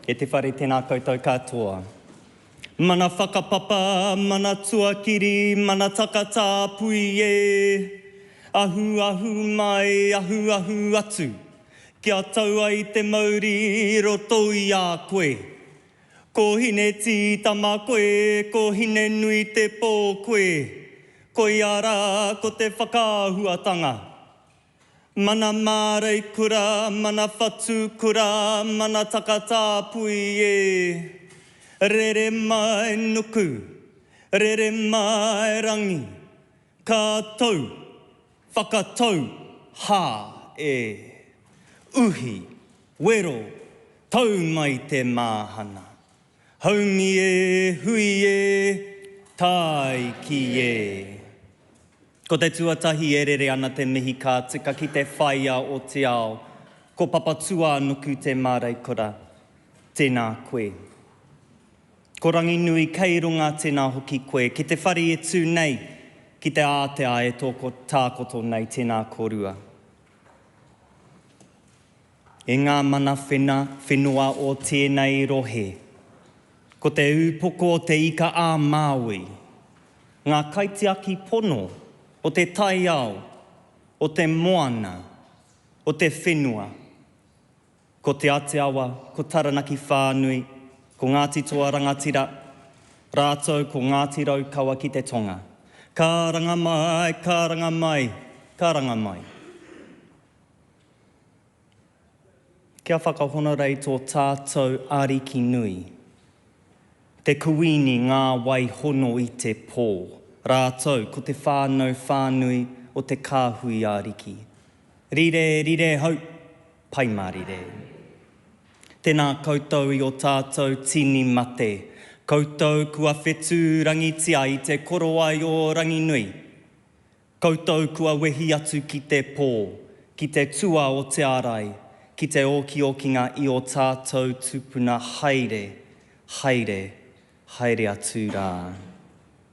E te whare tēnā koutou katoa. Mana whakapapa, mana tuakiri, mana takatā pui e. Ahu ahu mai, ahu ahu atu. Kia taua I te mauri, roto I a koe. Ko hine ti tama koe, ko hine nui te pō koe. Ko I ara, ko te whakahuatanga. Mana mārei kura, mana whatu kura, mana takatā pui e. Rere mai nuku, rere mai rangi. Ka tau, whakatau, hā e. Uhi, wero, tau mai te māhana. Haumi e, hui e, tai ki e. Ko te tuatahi e rere ana te mihi ka tika ki te whaia o te ao. Ko papatua nuku te mārei kura. Tēnā koe. Ko rangi nui kei runga tēnā hoki koe. Ki te whare e tū nei. Ki te ātea e tōko tākoto nei tēnā korua. E ngā mana whenua o tēnei rohe. Ko te upoko o te ika a Māui. Ngā kaitiaki pono. O te taiao, o te moana, o te whenua. Ko te Aotearoa, ko Taranaki whānui, ko Ngāti Toa Rangatira, rātou ko Ngāti Raukawa ki te tonga. Ka ranga mai, ka ranga mai, ka ranga mai. Kia whakahona rei tō tātou ariki nui. Te kuini ngā wai hono I te pō. Rātou, ko te whānau whānui o te kāhui āriki. Rire, rire hau, paimarire. Tēnā koutou I o tātou tini mate. Koutou kua whetū rangitia I te koroai o rangi nui. Koutou kua wehi atu ki te pō, ki te tua o te arai, ki te oki-okinga I o tātou tupuna haere, haere, haere atu rā.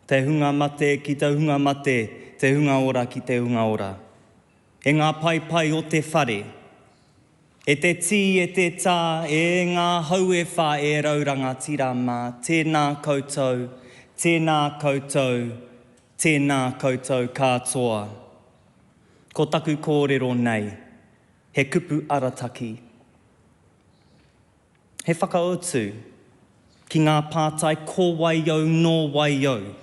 Te hunga mate ki te hunga mate, te hunga ora ki te hunga ora. E ngā pai o te whare, e te tī e te tā, e ngā haue wha e rauranga tira mā, tēnā koutou, tēnā koutou, tēnā koutou katoa. Ko taku kōrero nei, he kupu arataki. He whakaotu ki ngā pātai ko waiau no waiau.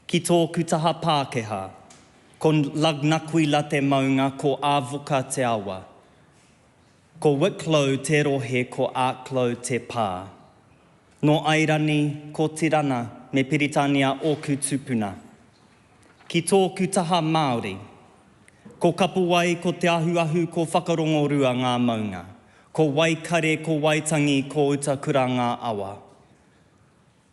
Ki tōku taha Pākehā, ko Lagnakuila te maunga, ko Avoka te awa. Ko Wicklow te rohe, ko Arklow te pā. No Airani, ko Tirana, me Peritania oku tupuna. Ki tōku taha Māori, ko Kapuai, ko te ahuahu, ko whakarongorua ngā maunga. Ko Waikare, ko Waitangi, ko Utakura ngā awa.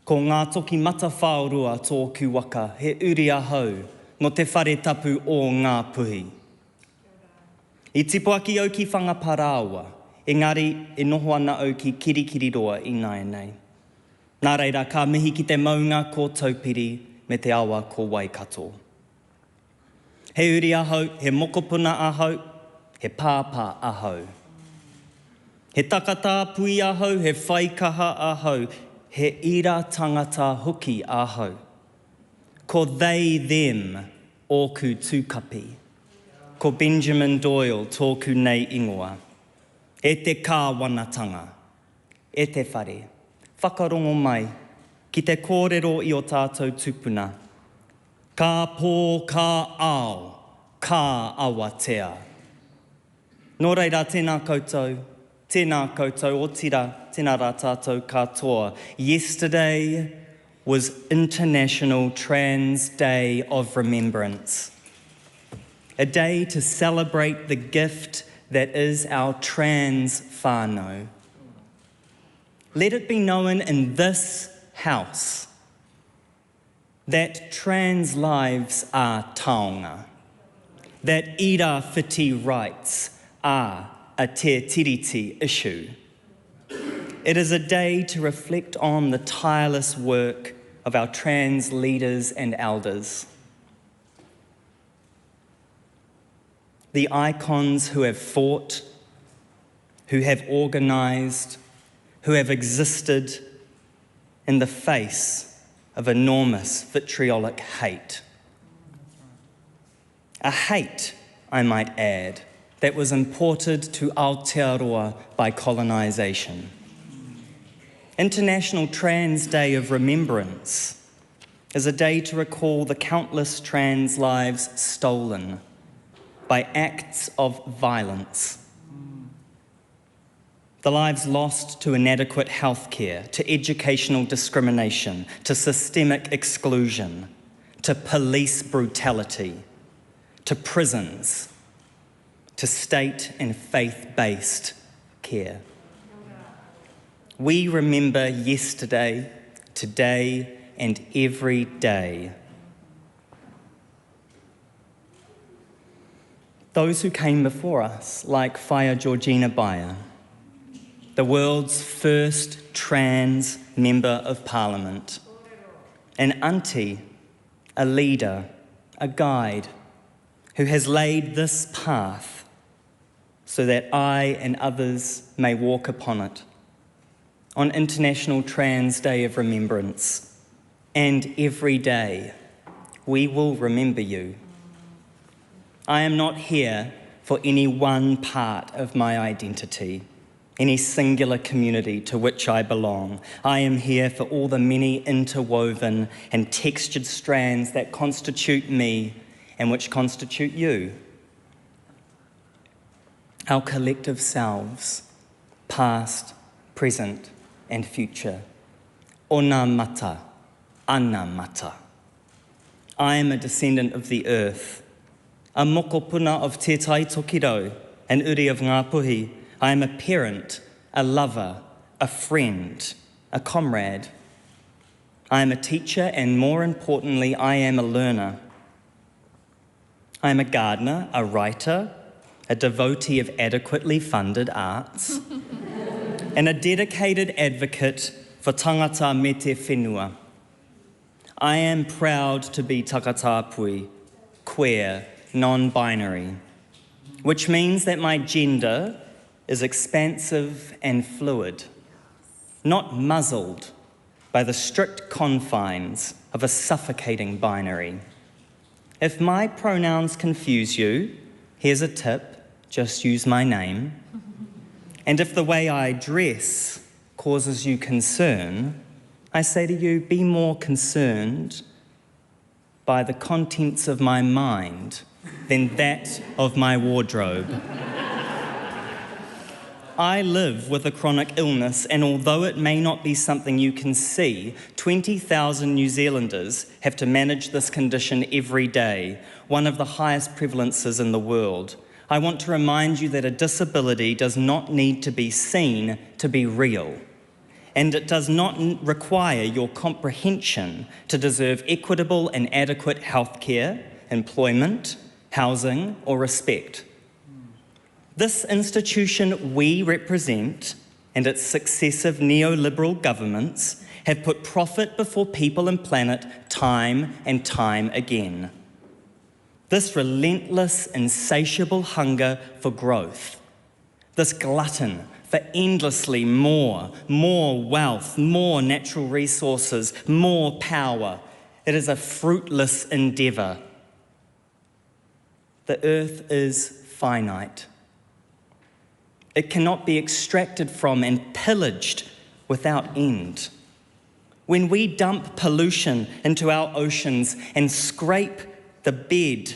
Ko ngā toki mata whaorua tōku waka, he uri ahau no te whare tapu o ngā puhi. I tipo aki au ki whangaparāua, engari e noho ana au ki kirikiri roa I nei. Nā reira, ka mihi ki te maunga ko taupiri me te awa ko Waikato. He uri ahau, he mokopuna ahau, he pāpā ahau. He takatā pui ahau, he whaikaha ahau, he ira tangata hoki ahau. Ko they, them, oku tūkapi. Ko Benjamin Doyle tōku nei ingoa. E te kāwanatanga. E te whare. Whakarongo mai. Ki te kōrero I o tātou tupuna. Ka pō, ka ao, ka awatea. Nō reira, tēnā koutou. Tēnā koutou o tira, tēnā rā tātou katoa. Yesterday was International Trans Day of Remembrance. A day to celebrate the gift that is our trans whānau. Let it be known in this house that trans lives are taonga, that ira whiti rights are a te tiriti issue. It is a day to reflect on the tireless work of our trans leaders and elders. The icons who have fought, who have organised, who have existed in the face of enormous vitriolic hate. A hate, I might add, that was imported to Aotearoa by colonisation. International Trans Day of Remembrance is a day to recall the countless trans lives stolen by acts of violence. The lives lost to inadequate healthcare, to educational discrimination, to systemic exclusion, to police brutality, to prisons, to state and faith-based care. We remember yesterday, today, and every day. Those who came before us, like Whaia Georgina Baia, the world's first trans member of parliament, an auntie, a leader, a guide, who has laid this path so that I and others may walk upon it. On International Trans Day of Remembrance, and every day, we will remember you. I am not here for any one part of my identity, any singular community to which I belong. I am here for all the many interwoven and textured strands that constitute me and which constitute you. Our collective selves, past, present, and future. Ona mata, ana mata. I am a descendant of the earth, a mokopuna of Te Tai Tokirau, an uri of Ngāpuhi. I am a parent, a lover, a friend, a comrade. I am a teacher, and more importantly, I am a learner. I am a gardener, a writer, a devotee of adequately funded arts, and a dedicated advocate for tangata me te whenua. I am proud to be takatāpui, queer, non-binary, which means that my gender is expansive and fluid, not muzzled by the strict confines of a suffocating binary. If my pronouns confuse you, here's a tip, just use my name. And if the way I dress causes you concern, I say to you, be more concerned by the contents of my mind than that of my wardrobe. I live with a chronic illness, and although it may not be something you can see, 20,000 New Zealanders have to manage this condition every day, one of the highest prevalences in the world. I want to remind you that a disability does not need to be seen to be real, and it does not require your comprehension to deserve equitable and adequate healthcare, employment, housing, or respect. This institution we represent and its successive neoliberal governments have put profit before people and planet time and time again. This relentless, insatiable hunger for growth, this glutton for endlessly more wealth, more natural resources, more power, it is a fruitless endeavour. The earth is finite. It cannot be extracted from and pillaged without end. When we dump pollution into our oceans and scrape the bed,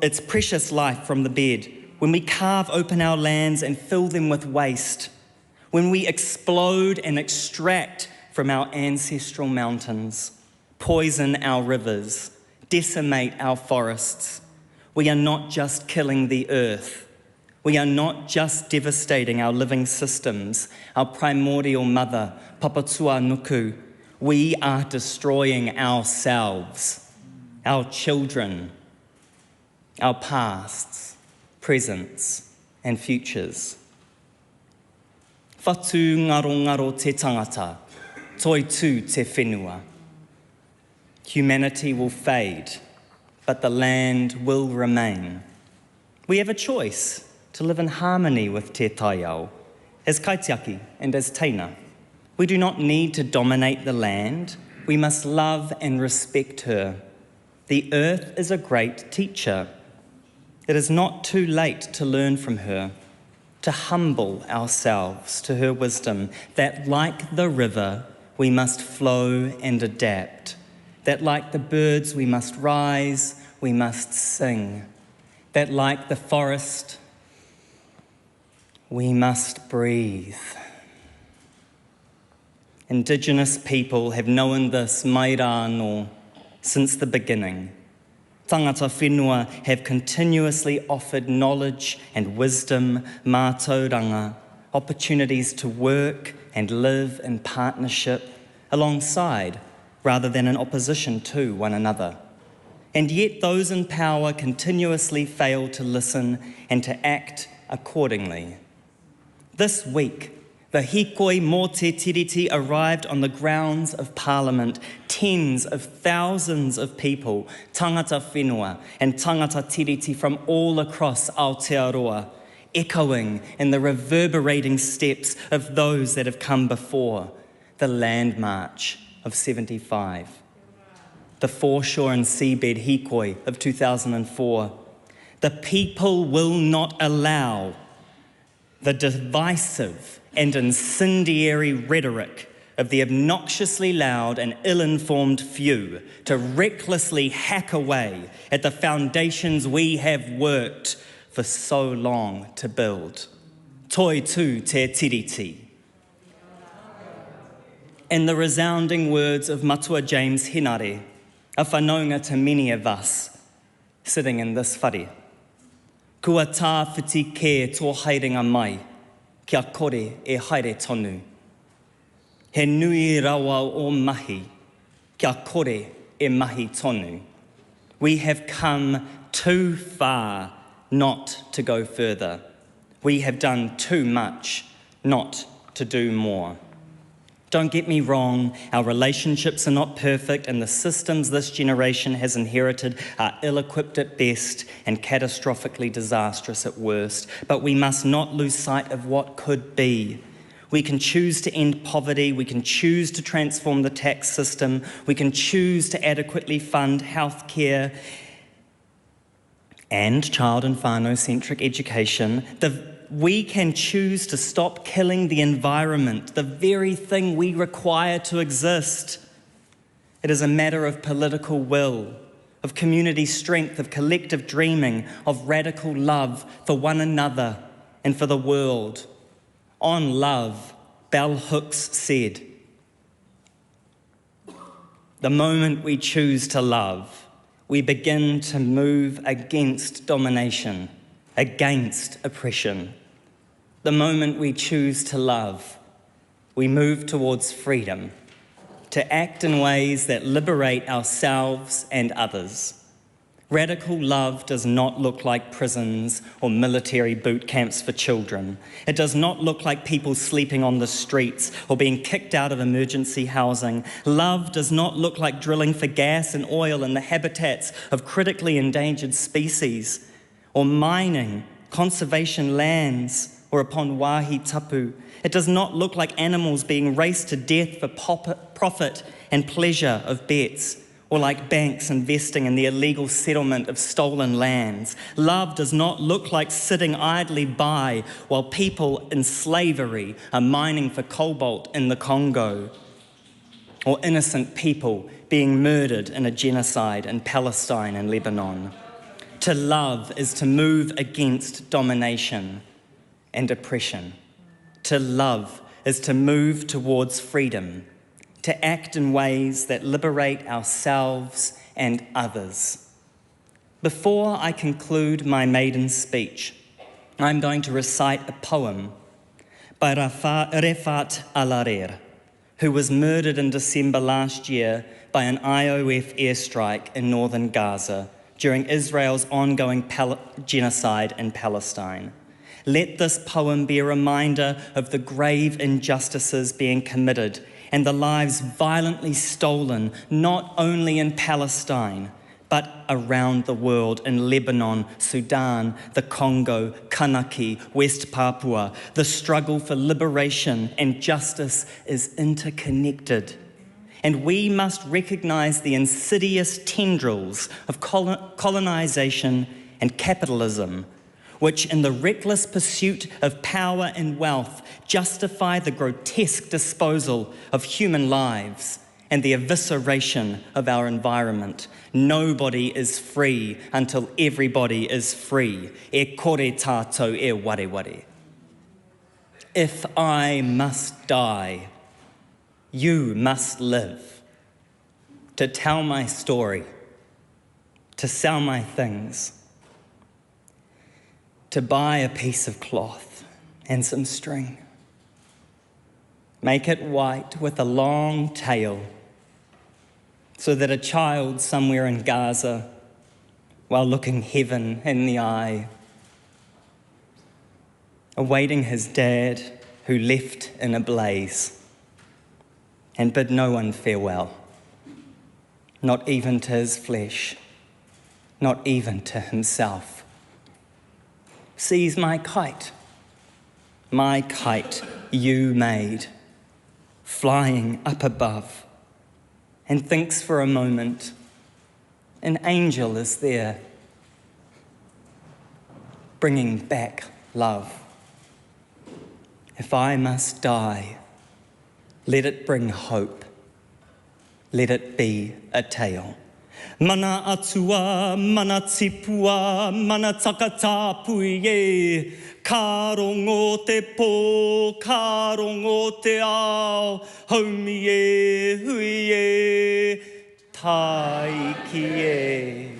its precious life from the bed, when we carve open our lands and fill them with waste, when we explode and extract from our ancestral mountains, poison our rivers, decimate our forests, we are not just killing the earth. We are not just devastating our living systems, our primordial mother, Papatua Nuku. We are destroying ourselves, our children, our pasts, presents, and futures. Whatu ngaro ngaro te tangata, toi tū te whenua. Humanity will fade, but the land will remain. We have a choice to live in harmony with Te Tai Ao, As Kaitiaki and as Teina, we do not need to dominate the land. We must love and respect her. The earth is a great teacher. It is not too late to learn from her, to humble ourselves to her wisdom, that like the river, we must flow and adapt, that like the birds, we must rise, we must sing, that like the forest, we must breathe. Indigenous people have known this mai rā anō since the beginning. Tangata whenua have continuously offered knowledge and wisdom, mātauranga, opportunities to work and live in partnership alongside rather than in opposition to one another. And yet those in power continuously fail to listen and to act accordingly. This week, the hikoi mō te tiriti arrived on the grounds of Parliament. Tens of thousands of people, tangata whenua and tangata tiriti from all across Aotearoa, echoing in the reverberating steps of those that have come before, the Land March of 75, the Foreshore and Seabed hikoi of 2004. The people will not allow the divisive and incendiary rhetoric of the obnoxiously loud and ill-informed few to recklessly hack away at the foundations we have worked for so long to build. Toi tū te tiriti. In the resounding words of Matua James Henare, a whanaunga to many of us sitting in this whare, kua tāwhiti kē tō haerenga mai, kia kore e haere tonu. He nui rawa o mahi, kia kore e mahi tonu. We have come too far not to go further. We have done too much not to do more. Don't get me wrong, our relationships are not perfect and the systems this generation has inherited are ill-equipped at best and catastrophically disastrous at worst. But we must not lose sight of what could be. We can choose to end poverty, we can choose to transform the tax system, we can choose to adequately fund healthcare and child and whānau-centric education. We can choose to stop killing the environment, the very thing we require to exist. It is a matter of political will, of community strength, of collective dreaming, of radical love for one another and for the world. On love, Bell Hooks said, "The moment we choose to love, we begin to move against domination, against oppression. The moment we choose to love, we move towards freedom, to act in ways that liberate ourselves and others. Radical love does not look like prisons or military boot camps for children. It does not look like people sleeping on the streets or being kicked out of emergency housing. Love does not look like drilling for gas and oil in the habitats of critically endangered species, or mining conservation lands or upon wāhi tapu. It does not look like animals being raced to death for profit and pleasure of bets, or like banks investing in the illegal settlement of stolen lands. Love does not look like sitting idly by while people in slavery are mining for cobalt in the Congo, or innocent people being murdered in a genocide in Palestine and Lebanon. To love is to move against domination and oppression. To love is to move towards freedom, to act in ways that liberate ourselves and others. Before I conclude my maiden speech, I'm going to recite a poem by Refat Alarer, who was murdered in December last year by an IOF airstrike in northern Gaza during Israel's ongoing genocide in Palestine. Let this poem be a reminder of the grave injustices being committed and the lives violently stolen, not only in Palestine, but around the world, in Lebanon, Sudan, the Congo, Kanaki, West Papua. The struggle for liberation and justice is interconnected. And we must recognise the insidious tendrils of colonisation and capitalism, which in the reckless pursuit of power and wealth justify the grotesque disposal of human lives and the evisceration of our environment. Nobody is free until everybody is free. E kore tātou e ware ware. If I must die, you must live. To tell my story, to sell my things, to buy a piece of cloth and some string. Make it white with a long tail, so that a child somewhere in Gaza, while looking heaven in the eye, awaiting his dad who left in a blaze and bid no one farewell, not even to his flesh, not even to himself, sees my kite you made, flying up above, and thinks for a moment, an angel is there, bringing back love. If I must die, let it bring hope. Let it be a tale. Mana atua, mana tipua, mana takatapui e. Ka rongo te pō, ka rongo te ao, haumi e, hui e, tai ki e.